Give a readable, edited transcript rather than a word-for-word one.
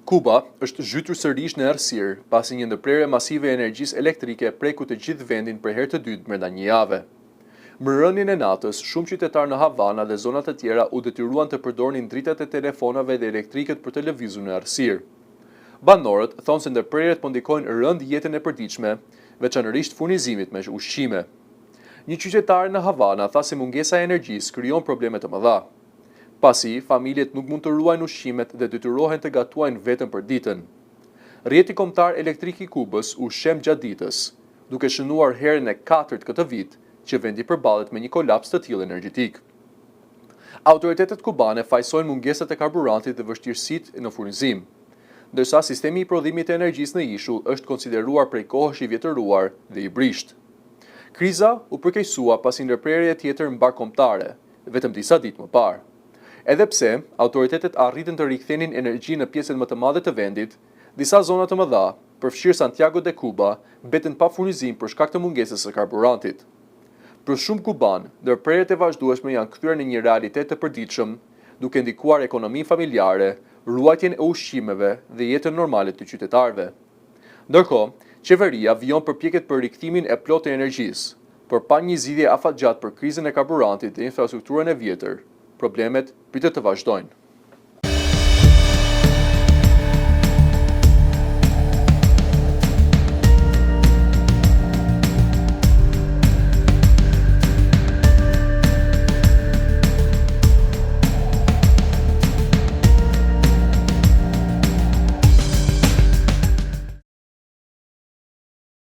Kuba është zhytur sërish në errësirë pasi një ndërprerje masive e energjisë elektrike preku të gjithë vendin për herë të dytë brenda një jave. Mbrëmjen e natës, shumë qytetarë në Havana dhe zonat të tjera u detyruan të përdornin dritat e telefonave dhe elektrikët për të lëvizur në errësirë. Banorët thonë se ndërprerjet po ndikojnë rënd jetën e përditshme, veçanërisht furnizimit me ushqime. Një qytetare në Havana tha se mungesa e energjisë krijon probleme të mëdha. Pasi familjet nuk mund të ruajnë ushqimet dhe detyrohen të gatuajnë vetëm për ditën. Rrjeti kombëtar elektrik i Kubës u shem gjatë ditës, duke shënuar herën e 4 këtë vit që vendi përballet me një kolaps të tillë energjetik. Autoritetet kubane fajsojnë mungesat e karburantit dhe vështirësitë në furnizim, ndërsa sistemi i prodhimit të energjisë në ishull është konsideruar prej kohësh i vjetëruar dhe i brisht. Kriza u përkeqësua pasi ndërprerje tjetër mbarkombëtare, vetëm disa ditë më parë. Edhe pse autoritetet arritën të rikthenin energji në pjesën më të madhe të vendit, disa zona të mëdha, përfshirë Santiago de Cuba, mbeten pa furnizim për shkak të mungesës së karburantit. Për shumë kuban, ndërprerjet e vazhdueshme janë kthyer në një realitet të përditshëm, duke ndikuar ekonominë familjare, ruajtjen e ushqimeve dhe jetën normale të qytetarëve. Ndërkohë, qeveria vijon përpjekjet për rikthimin e plotë të energjisë, por pa një zgjidhje afatgjatë për krizën e karburantit dhe infrastrukturën e vjetër, problemet pritet të vazhdojnë.